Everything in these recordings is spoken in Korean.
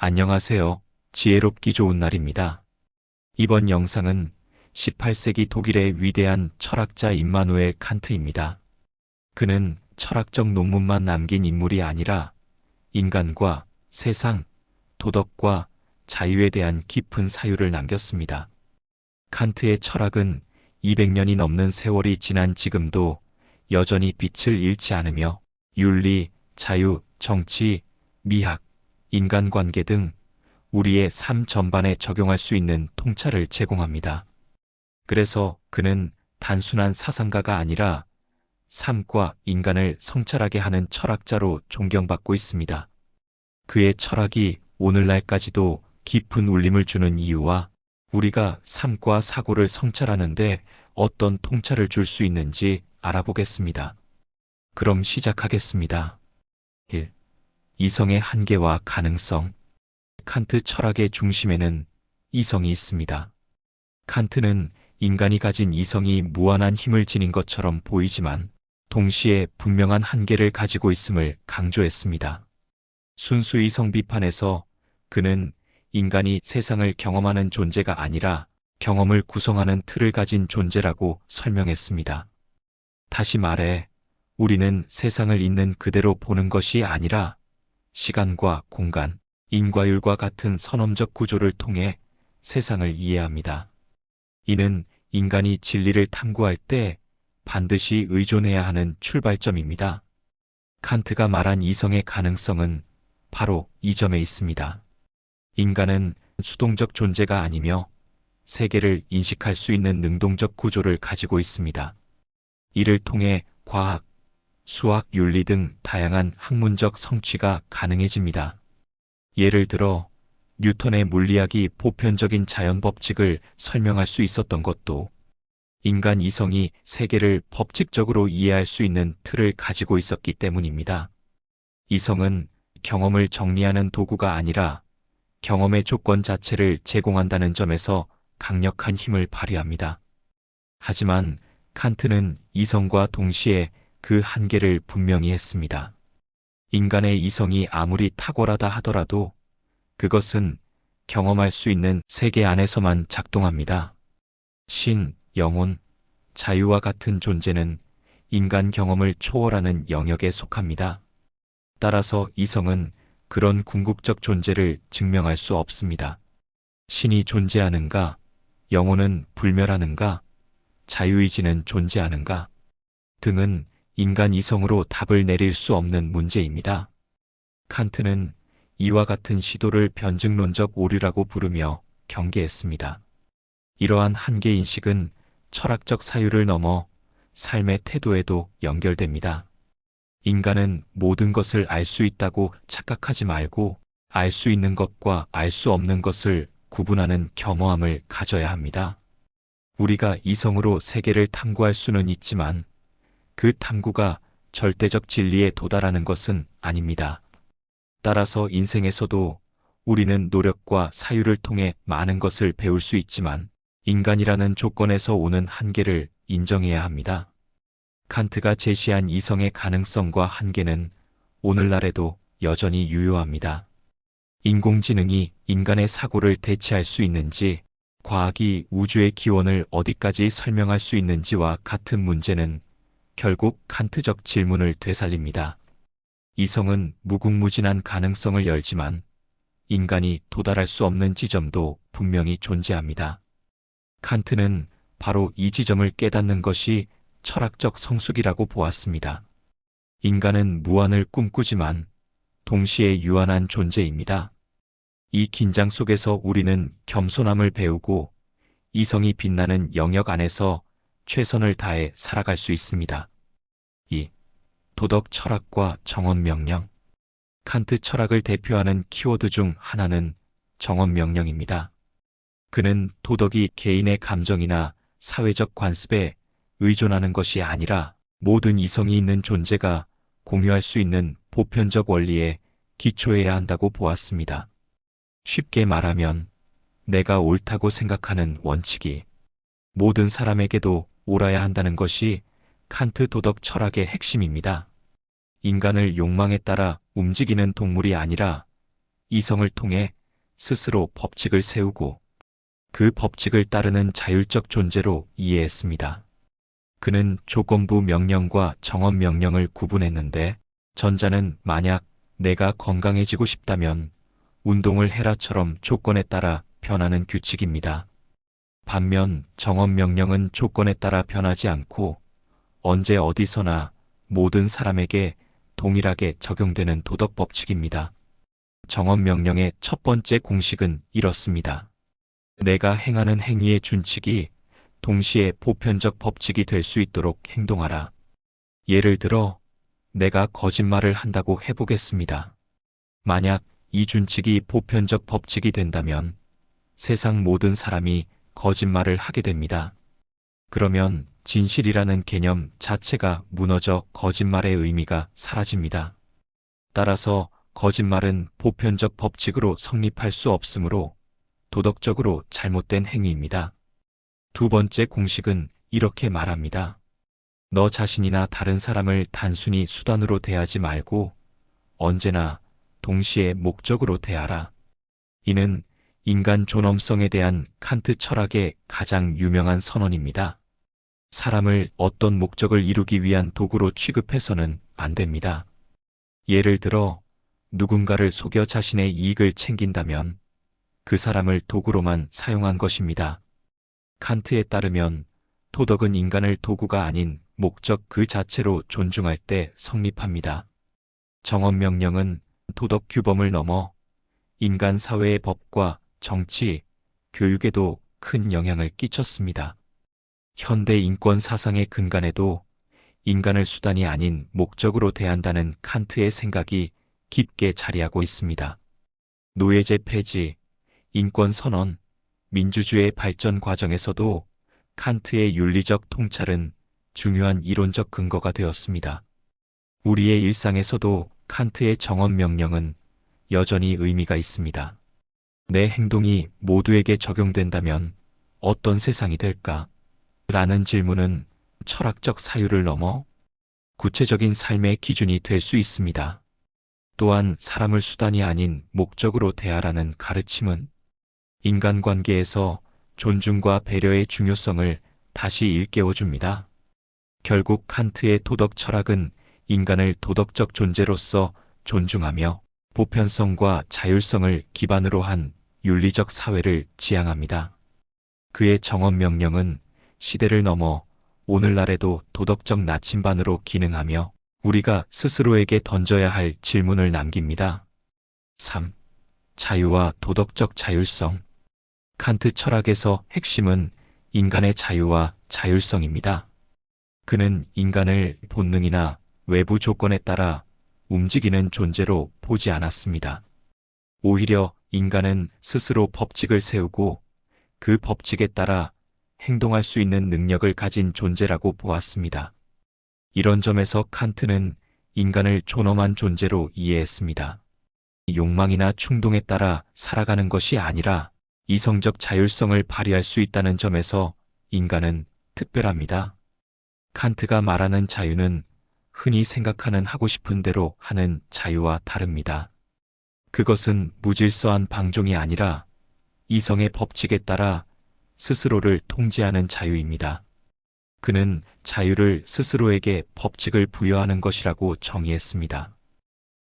안녕하세요. 지혜롭기 좋은 날입니다. 이번 영상은 18세기 독일의 위대한 철학자 임마누엘 칸트입니다. 그는 철학적 논문만 남긴 인물이 아니라 인간과 세상, 도덕과 자유에 대한 깊은 사유를 남겼습니다. 칸트의 철학은 200년이 넘는 세월이 지난 지금도 여전히 빛을 잃지 않으며 윤리, 자유, 정치, 미학, 인간관계 등 우리의 삶 전반에 적용할 수 있는 통찰을 제공합니다. 그래서 그는 단순한 사상가가 아니라 삶과 인간을 성찰하게 하는 철학자로 존경받고 있습니다. 그의 철학이 오늘날까지도 깊은 울림을 주는 이유와 우리가 삶과 사고를 성찰하는데 어떤 통찰을 줄 수 있는지 알아보겠습니다. 그럼 시작하겠습니다. 1. 이성의 한계와 가능성. 칸트 철학의 중심에는 이성이 있습니다. 칸트는 인간이 가진 이성이 무한한 힘을 지닌 것처럼 보이지만 동시에 분명한 한계를 가지고 있음을 강조했습니다. 순수 이성 비판에서 그는 인간이 세상을 경험하는 존재가 아니라 경험을 구성하는 틀을 가진 존재라고 설명했습니다. 다시 말해, 우리는 세상을 있는 그대로 보는 것이 아니라 시간과 공간, 인과율과 같은 선험적 구조를 통해 세상을 이해합니다. 이는 인간이 진리를 탐구할 때 반드시 의존해야 하는 출발점입니다. 칸트가 말한 이성의 가능성은 바로 이 점에 있습니다. 인간은 수동적 존재가 아니며 세계를 인식할 수 있는 능동적 구조를 가지고 있습니다. 이를 통해 과학, 수학, 윤리 등 다양한 학문적 성취가 가능해집니다. 예를 들어 뉴턴의 물리학이 보편적인 자연 법칙을 설명할 수 있었던 것도 인간 이성이 세계를 법칙적으로 이해할 수 있는 틀을 가지고 있었기 때문입니다. 이성은 경험을 정리하는 도구가 아니라 경험의 조건 자체를 제공한다는 점에서 강력한 힘을 발휘합니다. 하지만 칸트는 이성과 동시에 그 한계를 분명히 했습니다. 인간의 이성이 아무리 탁월하다 하더라도 그것은 경험할 수 있는 세계 안에서만 작동합니다. 신, 영혼, 자유와 같은 존재는 인간 경험을 초월하는 영역에 속합니다. 따라서 이성은 그런 궁극적 존재를 증명할 수 없습니다. 신이 존재하는가? 영혼은 불멸하는가? 자유의지는 존재하는가? 등은 인간 이성으로 답을 내릴 수 없는 문제입니다. 칸트는 이와 같은 시도를 변증론적 오류라고 부르며 경계했습니다. 이러한 한계인식은 철학적 사유를 넘어 삶의 태도에도 연결됩니다. 인간은 모든 것을 알 수 있다고 착각하지 말고 알 수 있는 것과 알 수 없는 것을 구분하는 겸허함을 가져야 합니다. 우리가 이성으로 세계를 탐구할 수는 있지만 그 탐구가 절대적 진리에 도달하는 것은 아닙니다. 따라서 인생에서도 우리는 노력과 사유를 통해 많은 것을 배울 수 있지만 인간이라는 조건에서 오는 한계를 인정해야 합니다. 칸트가 제시한 이성의 가능성과 한계는 오늘날에도 여전히 유효합니다. 인공지능이 인간의 사고를 대체할 수 있는지, 과학이 우주의 기원을 어디까지 설명할 수 있는지와 같은 문제는 결국 칸트적 질문을 되살립니다. 이성은 무궁무진한 가능성을 열지만 인간이 도달할 수 없는 지점도 분명히 존재합니다. 칸트는 바로 이 지점을 깨닫는 것이 철학적 성숙이라고 보았습니다. 인간은 무한을 꿈꾸지만 동시에 유한한 존재입니다. 이 긴장 속에서 우리는 겸손함을 배우고 이성이 빛나는 영역 안에서 최선을 다해 살아갈 수 있습니다. 2. 도덕 철학과 정언 명령. 칸트 철학을 대표하는 키워드 중 하나는 정언 명령입니다. 그는 도덕이 개인의 감정이나 사회적 관습에 의존하는 것이 아니라 모든 이성이 있는 존재가 공유할 수 있는 보편적 원리에 기초해야 한다고 보았습니다. 쉽게 말하면 내가 옳다고 생각하는 원칙이 모든 사람에게도 옳아야 한다는 것이 칸트 도덕 철학의 핵심입니다. 인간을 욕망에 따라 움직이는 동물이 아니라 이성을 통해 스스로 법칙을 세우고 그 법칙을 따르는 자율적 존재로 이해했습니다. 그는 조건부 명령과 정업 명령을 구분했는데, 전자는 만약 내가 건강해지고 싶다면 운동을 해라처럼 조건에 따라 변하는 규칙입니다. 반면 정업 명령은 조건에 따라 변하지 않고 언제 어디서나 모든 사람에게 동일하게 적용되는 도덕 법칙입니다. 정업 명령의 첫 번째 공식은 이렇습니다. 내가 행하는 행위의 준칙이 동시에 보편적 법칙이 될 수 있도록 행동하라. 예를 들어, 내가 거짓말을 한다고 해보겠습니다. 만약 이 준칙이 보편적 법칙이 된다면 세상 모든 사람이 거짓말을 하게 됩니다. 그러면 진실이라는 개념 자체가 무너져 거짓말의 의미가 사라집니다. 따라서 거짓말은 보편적 법칙으로 성립할 수 없으므로 도덕적으로 잘못된 행위입니다. 두 번째 공식은 이렇게 말합니다. 너 자신이나 다른 사람을 단순히 수단으로 대하지 말고 언제나 동시에 목적으로 대하라. 이는 인간 존엄성에 대한 칸트 철학의 가장 유명한 선언입니다. 사람을 어떤 목적을 이루기 위한 도구로 취급해서는 안 됩니다. 예를 들어, 누군가를 속여 자신의 이익을 챙긴다면 그 사람을 도구로만 사용한 것입니다. 칸트에 따르면 도덕은 인간을 도구가 아닌 목적 그 자체로 존중할 때 성립합니다. 정업명령은 도덕 규범을 넘어 인간 사회의 법과 정치, 교육에도 큰 영향을 끼쳤습니다. 현대 인권 사상의 근간에도 인간을 수단이 아닌 목적으로 대한다는 칸트의 생각이 깊게 자리하고 있습니다. 노예제 폐지, 인권 선언, 민주주의 발전 과정에서도 칸트의 윤리적 통찰은 중요한 이론적 근거가 되었습니다. 우리의 일상에서도 칸트의 정업 명령은 여전히 의미가 있습니다. 내 행동이 모두에게 적용된다면 어떤 세상이 될까? 라는 질문은 철학적 사유를 넘어 구체적인 삶의 기준이 될 수 있습니다. 또한 사람을 수단이 아닌 목적으로 대하라는 가르침은 인간관계에서 존중과 배려의 중요성을 다시 일깨워줍니다. 결국 칸트의 도덕 철학은 인간을 도덕적 존재로서 존중하며 보편성과 자율성을 기반으로 한 윤리적 사회를 지향합니다. 그의 정업 명령은 시대를 넘어 오늘날에도 도덕적 나침반으로 기능하며 우리가 스스로에게 던져야 할 질문을 남깁니다. 3. 자유와 도덕적 자율성. 칸트 철학에서 핵심은 인간의 자유와 자율성입니다. 그는 인간을 본능이나 외부 조건에 따라 움직이는 존재로 보지 않았습니다. 오히려 인간은 스스로 법칙을 세우고 그 법칙에 따라 행동할 수 있는 능력을 가진 존재라고 보았습니다. 이런 점에서 칸트는 인간을 존엄한 존재로 이해했습니다. 욕망이나 충동에 따라 살아가는 것이 아니라 이성적 자율성을 발휘할 수 있다는 점에서 인간은 특별합니다. 칸트가 말하는 자유는 흔히 생각하는 하고 싶은 대로 하는 자유와 다릅니다. 그것은 무질서한 방종이 아니라 이성의 법칙에 따라 스스로를 통제하는 자유입니다. 그는 자유를 스스로에게 법칙을 부여하는 것이라고 정의했습니다.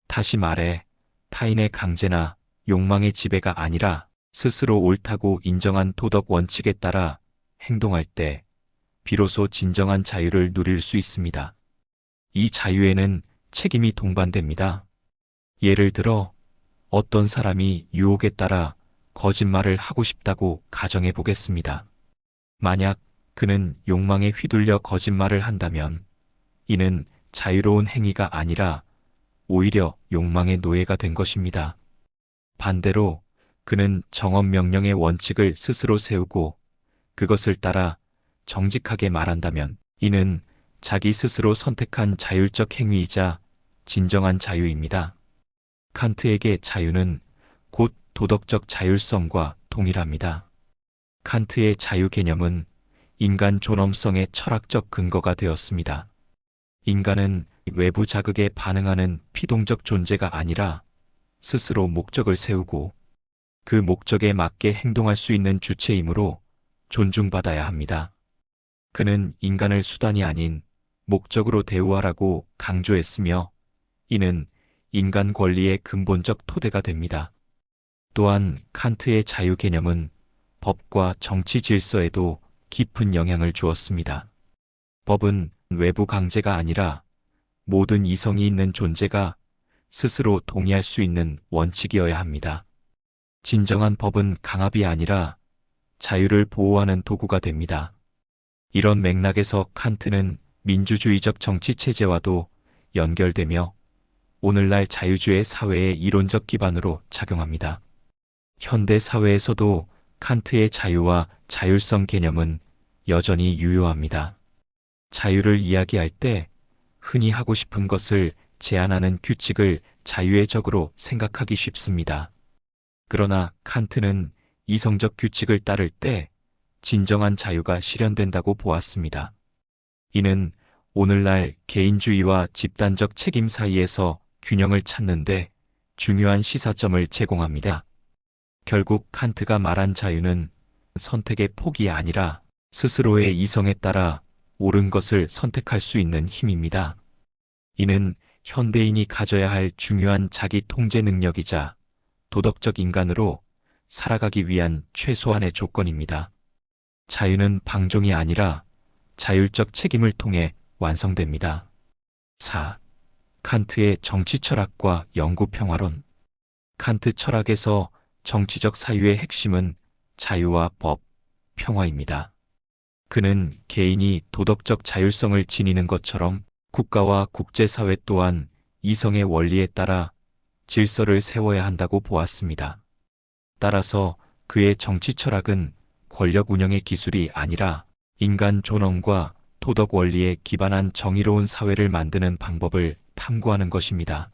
다시 말해, 타인의 강제나 욕망의 지배가 아니라 스스로 옳다고 인정한 도덕 원칙에 따라 행동할 때 비로소 진정한 자유를 누릴 수 있습니다. 이 자유에는 책임이 동반됩니다. 예를 들어 어떤 사람이 유혹에 따라 거짓말을 하고 싶다고 가정해 보겠습니다. 만약 그는 욕망에 휘둘려 거짓말을 한다면 이는 자유로운 행위가 아니라 오히려 욕망의 노예가 된 것입니다. 반대로 그는 정업 명령의 원칙을 스스로 세우고 그것을 따라 정직하게 말한다면 이는 자기 스스로 선택한 자율적 행위이자 진정한 자유입니다. 칸트에게 자유는 곧 도덕적 자율성과 동일합니다. 칸트의 자유 개념은 인간 존엄성의 철학적 근거가 되었습니다. 인간은 외부 자극에 반응하는 피동적 존재가 아니라 스스로 목적을 세우고 그 목적에 맞게 행동할 수 있는 주체이므로 존중받아야 합니다. 그는 인간을 수단이 아닌 목적으로 대우하라고 강조했으며 이는 인간 권리의 근본적 토대가 됩니다. 또한 칸트의 자유 개념은 법과 정치 질서에도 깊은 영향을 주었습니다. 법은 외부 강제가 아니라 모든 이성이 있는 존재가 스스로 동의할 수 있는 원칙이어야 합니다. 진정한 법은 강압이 아니라 자유를 보호하는 도구가 됩니다. 이런 맥락에서 칸트는 민주주의적 정치 체제와도 연결되며 오늘날 자유주의 사회의 이론적 기반으로 작용합니다. 현대 사회에서도 칸트의 자유와 자율성 개념은 여전히 유효합니다. 자유를 이야기할 때 흔히 하고 싶은 것을 제한하는 규칙을 자유의 적으로 생각하기 쉽습니다. 그러나 칸트는 이성적 규칙을 따를 때 진정한 자유가 실현된다고 보았습니다. 이는 오늘날 개인주의와 집단적 책임 사이에서 균형을 찾는데 중요한 시사점을 제공합니다. 결국 칸트가 말한 자유는 선택의 폭이 아니라 스스로의 이성에 따라 옳은 것을 선택할 수 있는 힘입니다. 이는 현대인이 가져야 할 중요한 자기 통제 능력이자 도덕적 인간으로 살아가기 위한 최소한의 조건입니다. 자유는 방종이 아니라 자율적 책임을 통해 완성됩니다. 4. 칸트의 정치 철학과 영구 평화론. 칸트 철학에서 정치적 사유의 핵심은 자유와 법, 평화입니다. 그는 개인이 도덕적 자율성을 지니는 것처럼 국가와 국제사회 또한 이성의 원리에 따라 질서를 세워야 한다고 보았습니다. 따라서 그의 정치 철학은 권력 운영의 기술이 아니라 인간 존엄과 도덕 원리에 기반한 정의로운 사회를 만드는 방법을 탐구하는 것입니다.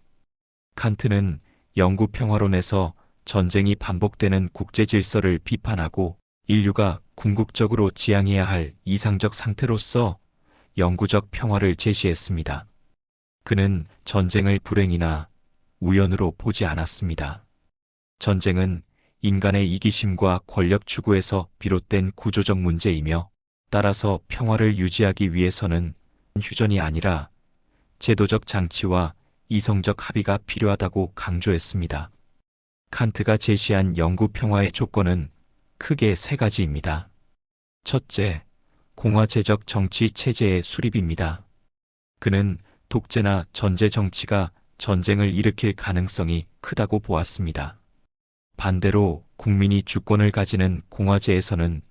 칸트는 영구 평화론에서 전쟁이 반복되는 국제 질서를 비판하고 인류가 궁극적으로 지향해야 할 이상적 상태로서 영구적 평화를 제시했습니다. 그는 전쟁을 불행이나 우연으로 보지 않았습니다. 전쟁은 인간의 이기심과 권력 추구에서 비롯된 구조적 문제이며 따라서 평화를 유지하기 위해서는 휴전이 아니라 제도적 장치와 이성적 합의가 필요하다고 강조했습니다. 칸트가 제시한 영구 평화의 조건은 크게 세 가지입니다. 첫째, 공화제적 정치 체제의 수립입니다. 그는 독재나 전제 정치가 전쟁을 일으킬 가능성이 크다고 보았습니다. 반대로 국민이 주권을 가지는 공화제에서는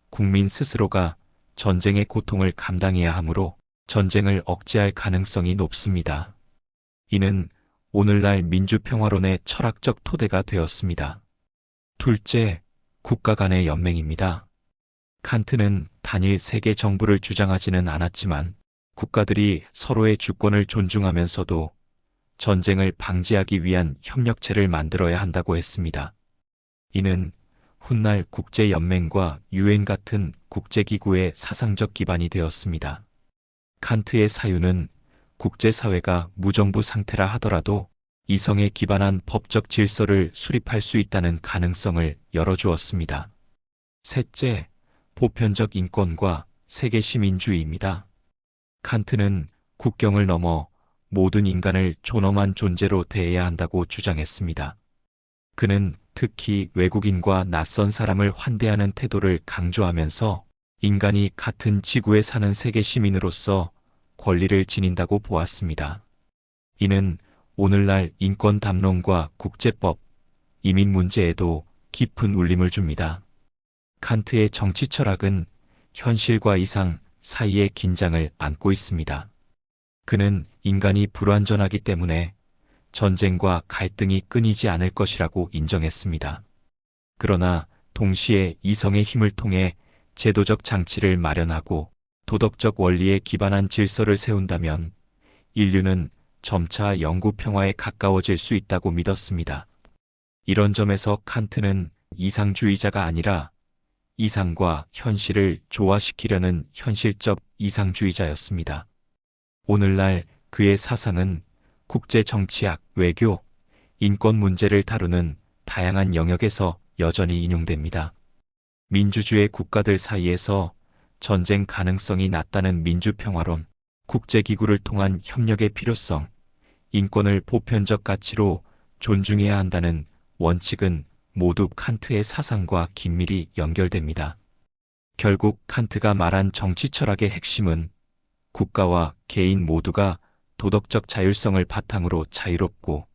국민 스스로가 전쟁의 고통을 감당해야 하므로 전쟁을 억제할 가능성이 높습니다. 이는 오늘날 민주평화론의 철학적 토대가 되었습니다. 둘째, 국가 간의 연맹입니다. 칸트는 단일 세계 정부를 주장하지는 않았지만 국가들이 서로의 주권을 존중하면서도 전쟁을 방지하기 위한 협력체를 만들어야 한다고 했습니다. 이는 훗날 국제연맹과 유엔 같은 국제기구의 사상적 기반이 되었습니다. 칸트의 사유는 국제사회가 무정부 상태라 하더라도 이성에 기반한 법적 질서를 수립할 수 있다는 가능성을 열어주었습니다. 셋째, 보편적 인권과 세계 시민주의입니다. 칸트는 국경을 넘어 모든 인간을 존엄한 존재로 대해야 한다고 주장했습니다. 그는 특히 외국인과 낯선 사람을 환대하는 태도를 강조하면서 인간이 같은 지구에 사는 세계 시민으로서 권리를 지닌다고 보았습니다. 이는 오늘날 인권 담론과 국제법, 이민 문제에도 깊은 울림을 줍니다. 칸트의 정치 철학은 현실과 이상 사이의 긴장을 안고 있습니다. 그는 인간이 불완전하기 때문에 전쟁과 갈등이 끊이지 않을 것이라고 인정했습니다. 그러나 동시에 이성의 힘을 통해 제도적 장치를 마련하고 도덕적 원리에 기반한 질서를 세운다면 인류는 점차 영구 평화에 가까워질 수 있다고 믿었습니다. 이런 점에서 칸트는 이상주의자가 아니라 이상과 현실을 조화시키려는 현실적 이상주의자였습니다. 오늘날 그의 사상은 국제 정치학, 외교, 인권 문제를 다루는 다양한 영역에서 여전히 인용됩니다. 민주주의 국가들 사이에서 전쟁 가능성이 낮다는 민주평화론, 국제기구를 통한 협력의 필요성, 인권을 보편적 가치로 존중해야 한다는 원칙은 모두 칸트의 사상과 긴밀히 연결됩니다. 결국 칸트가 말한 정치 철학의 핵심은 국가와 개인 모두가 도덕적 자율성을 바탕으로 자유롭고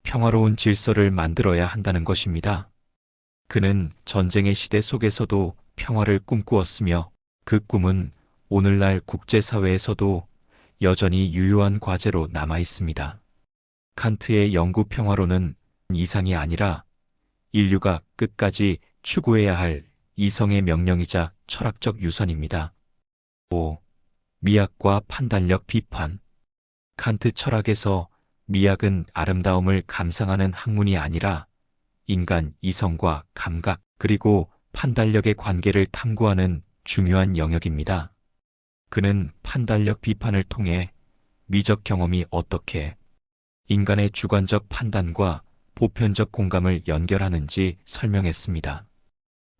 평화로운 질서를 만들어야 한다는 것입니다. 그는 전쟁의 시대 속에서도 평화를 꿈꾸었으며 그 꿈은 오늘날 국제사회에서도 여전히 유효한 과제로 남아 있습니다. 칸트의 영구 평화론은 이상이 아니라 인류가 끝까지 추구해야 할 이성의 명령이자 철학적 유산입니다. 5. 미학과 판단력 비판. 칸트 철학에서 미학은 아름다움을 감상하는 학문이 아니라 인간 이성과 감각 그리고 판단력의 관계를 탐구하는 중요한 영역입니다. 그는 판단력 비판을 통해 미적 경험이 어떻게 인간의 주관적 판단과 보편적 공감을 연결하는지 설명했습니다.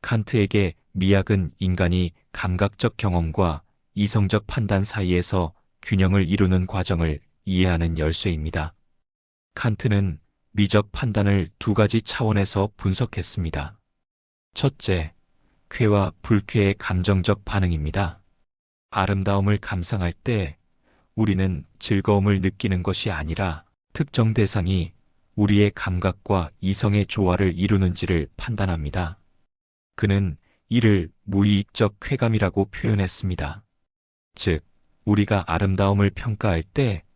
칸트에게 미학은 인간이 감각적 경험과 이성적 판단 사이에서 균형을 이루는 과정을 이해하는 열쇠입니다. 칸트는 미적 판단을 두 가지 차원에서 분석했습니다. 첫째, 쾌와 불쾌의 감정적 반응입니다. 아름다움을 감상할 때 우리는 즐거움을 느끼는 것이 아니라 특정 대상이 우리의 감각과 이성의 조화를 이루는지를 판단합니다. 그는 이를 무의익적 쾌감이라고 표현했습니다. 즉, 우리가 아름다움을 평가할 때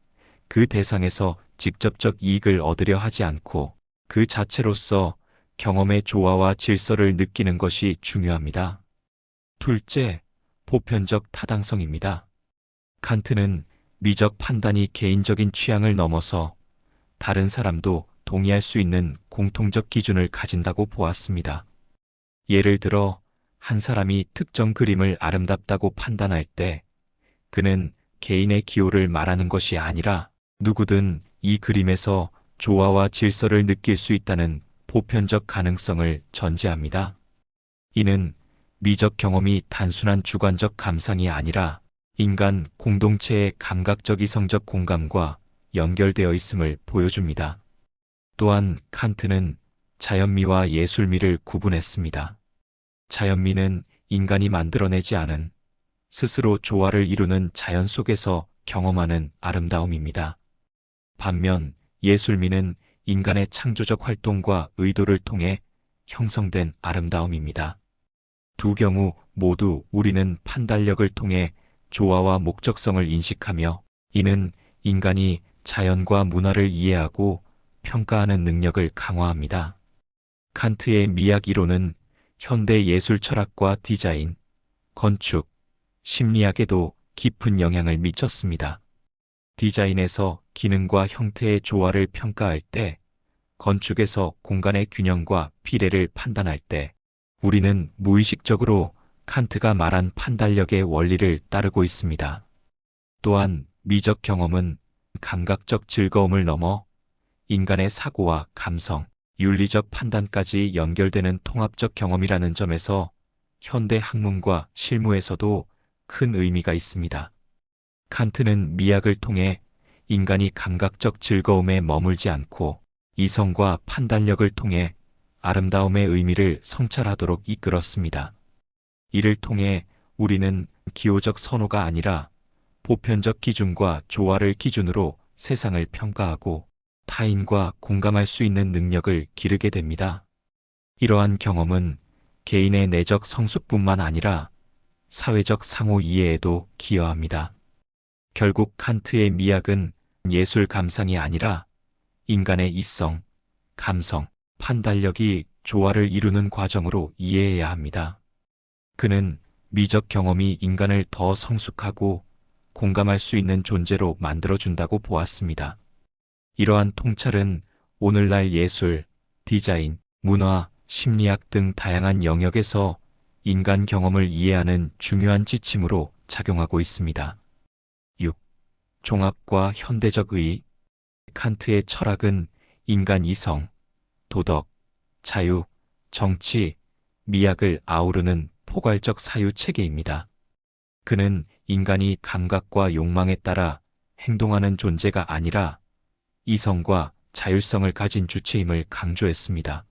그 대상에서 직접적 이익을 얻으려 하지 않고 그 자체로서 경험의 조화와 질서를 느끼는 것이 중요합니다. 둘째, 보편적 타당성입니다. 칸트는 미적 판단이 개인적인 취향을 넘어서 다른 사람도 동의할 수 있는 공통적 기준을 가진다고 보았습니다. 예를 들어, 한 사람이 특정 그림을 아름답다고 판단할 때 그는 개인의 기호를 말하는 것이 아니라 누구든 이 그림에서 조화와 질서를 느낄 수 있다는 보편적 가능성을 전제합니다. 이는 미적 경험이 단순한 주관적 감상이 아니라 인간 공동체의 감각적 이성적 공감과 연결되어 있음을 보여줍니다. 또한 칸트는 자연미와 예술미를 구분했습니다. 자연미는 인간이 만들어내지 않은 스스로 조화를 이루는 자연 속에서 경험하는 아름다움입니다. 반면 예술미는 인간의 창조적 활동과 의도를 통해 형성된 아름다움입니다. 두 경우 모두 우리는 판단력을 통해 조화와 목적성을 인식하며 이는 인간이 자연과 문화를 이해하고 평가하는 능력을 강화합니다. 칸트의 미학 이론은 현대 예술 철학과 디자인, 건축, 심리학에도 깊은 영향을 미쳤습니다. 디자인에서 기능과 형태의 조화를 평가할 때, 건축에서 공간의 균형과 비례를 판단할 때, 우리는 무의식적으로 칸트가 말한 판단력의 원리를 따르고 있습니다. 또한 미적 경험은 감각적 즐거움을 넘어 인간의 사고와 감성, 윤리적 판단까지 연결되는 통합적 경험이라는 점에서 현대 학문과 실무에서도 큰 의미가 있습니다. 칸트는 미학을 통해 인간이 감각적 즐거움에 머물지 않고 이성과 판단력을 통해 아름다움의 의미를 성찰하도록 이끌었습니다. 이를 통해 우리는 기호적 선호가 아니라 보편적 기준과 조화를 기준으로 세상을 평가하고 타인과 공감할 수 있는 능력을 기르게 됩니다. 이러한 경험은 개인의 내적 성숙뿐만 아니라 사회적 상호 이해에도 기여합니다. 결국 칸트의 미학은 예술 감상이 아니라 인간의 이성, 감성, 판단력이 조화를 이루는 과정으로 이해해야 합니다. 그는 미적 경험이 인간을 더 성숙하고 공감할 수 있는 존재로 만들어준다고 보았습니다. 이러한 통찰은 오늘날 예술, 디자인, 문화, 심리학 등 다양한 영역에서 인간 경험을 이해하는 중요한 지침으로 작용하고 있습니다. 6. 종합과 현대적 의의. 칸트의 철학은 인간 이성, 도덕, 자유, 정치, 미학을 아우르는 포괄적 사유 체계입니다. 그는 인간이 감각과 욕망에 따라 행동하는 존재가 아니라 이성과 자율성을 가진 주체임을 강조했습니다.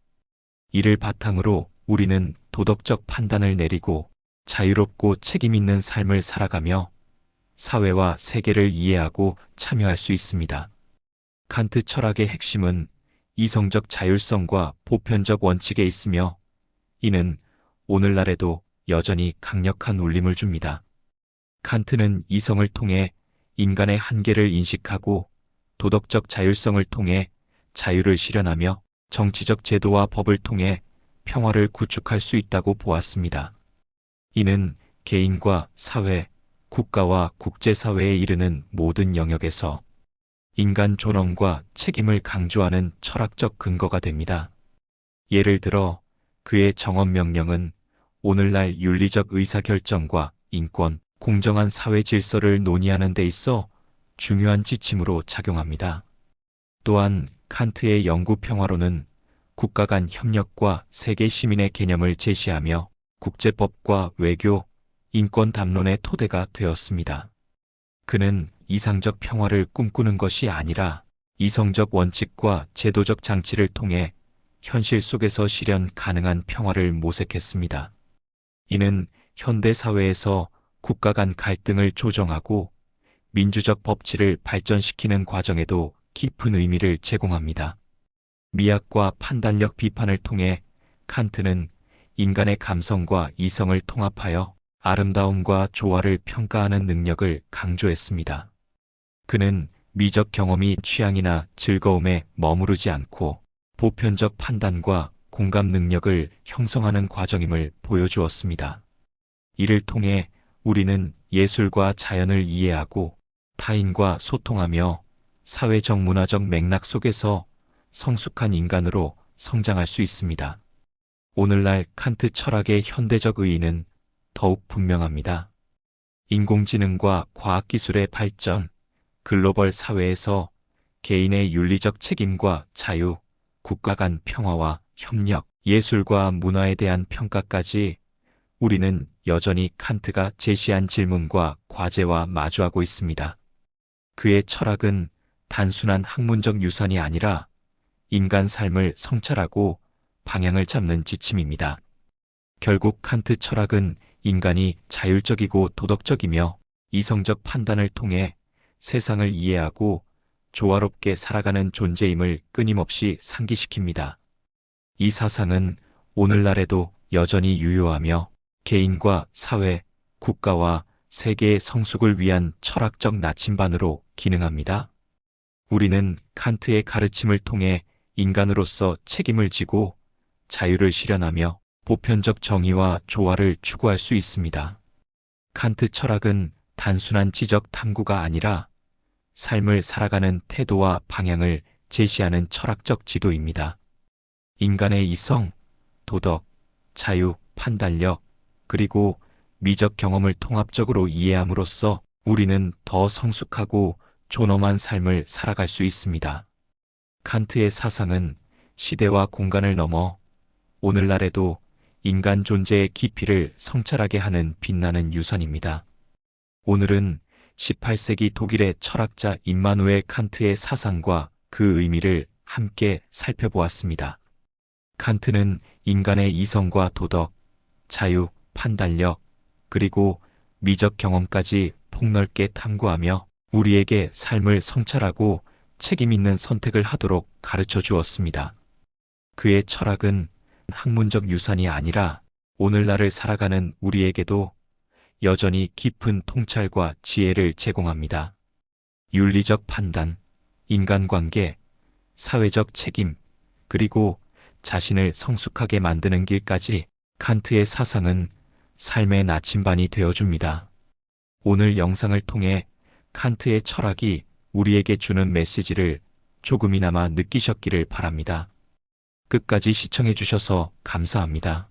이를 바탕으로 우리는 도덕적 판단을 내리고 자유롭고 책임있는 삶을 살아가며 사회와 세계를 이해하고 참여할 수 있습니다. 칸트 철학의 핵심은 이성적 자율성과 보편적 원칙에 있으며 이는 오늘날에도 여전히 강력한 울림을 줍니다. 칸트는 이성을 통해 인간의 한계를 인식하고 도덕적 자율성을 통해 자유를 실현하며 정치적 제도와 법을 통해 평화를 구축할 수 있다고 보았습니다. 이는 개인과 사회, 국가와 국제사회에 이르는 모든 영역에서 인간 존엄과 책임을 강조하는 철학적 근거가 됩니다. 예를 들어 그의 정언명령은 오늘날 윤리적 의사결정과 인권, 공정한 사회 질서를 논의하는 데 있어 중요한 지침으로 작용합니다. 또한 칸트의 영구평화론은 국가 간 협력과 세계 시민의 개념을 제시하며 국제법과 외교, 인권 담론의 토대가 되었습니다. 그는 이상적 평화를 꿈꾸는 것이 아니라 이성적 원칙과 제도적 장치를 통해 현실 속에서 실현 가능한 평화를 모색했습니다. 이는 현대 사회에서 국가 간 갈등을 조정하고 민주적 법치를 발전시키는 과정에도 깊은 의미를 제공합니다. 미학과 판단력 비판을 통해 칸트는 인간의 감성과 이성을 통합하여 아름다움과 조화를 평가하는 능력을 강조했습니다. 그는 미적 경험이 취향이나 즐거움에 머무르지 않고 보편적 판단과 공감 능력을 형성하는 과정임을 보여주었습니다. 이를 통해 우리는 예술과 자연을 이해하고 타인과 소통하며 사회적 문화적 맥락 속에서 성숙한 인간으로 성장할 수 있습니다. 오늘날 칸트 철학의 현대적 의의는 더욱 분명합니다. 인공지능과 과학기술의 발전, 글로벌 사회에서 개인의 윤리적 책임과 자유, 국가 간 평화와 협력, 예술과 문화에 대한 평가까지 우리는 여전히 칸트가 제시한 질문과 과제와 마주하고 있습니다. 그의 철학은 단순한 학문적 유산이 아니라 인간 삶을 성찰하고 방향을 잡는 지침입니다. 결국 칸트 철학은 인간이 자율적이고 도덕적이며 이성적 판단을 통해 세상을 이해하고 조화롭게 살아가는 존재임을 끊임없이 상기시킵니다. 이 사상은 오늘날에도 여전히 유효하며 개인과 사회, 국가와 세계의 성숙을 위한 철학적 나침반으로 기능합니다. 우리는 칸트의 가르침을 통해 인간으로서 책임을 지고 자유를 실현하며 보편적 정의와 조화를 추구할 수 있습니다. 칸트 철학은 단순한 지적 탐구가 아니라 삶을 살아가는 태도와 방향을 제시하는 철학적 지도입니다. 인간의 이성, 도덕, 자유, 판단력, 그리고 미적 경험을 통합적으로 이해함으로써 우리는 더 성숙하고 존엄한 삶을 살아갈 수 있습니다. 칸트의 사상은 시대와 공간을 넘어 오늘날에도 인간 존재의 깊이를 성찰하게 하는 빛나는 유산입니다. 오늘은 18세기 독일의 철학자 임마누엘 칸트의 사상과 그 의미를 함께 살펴보았습니다. 칸트는 인간의 이성과 도덕, 자유, 판단력, 그리고 미적 경험까지 폭넓게 탐구하며 우리에게 삶을 성찰하고 책임 있는 선택을 하도록 가르쳐 주었습니다. 그의 철학은 학문적 유산이 아니라 오늘날을 살아가는 우리에게도 여전히 깊은 통찰과 지혜를 제공합니다. 윤리적 판단, 인간관계, 사회적 책임, 그리고 자신을 성숙하게 만드는 길까지 칸트의 사상은 삶의 나침반이 되어줍니다. 오늘 영상을 통해 칸트의 철학이 우리에게 주는 메시지를 조금이나마 느끼셨기를 바랍니다. 끝까지 시청해 주셔서 감사합니다.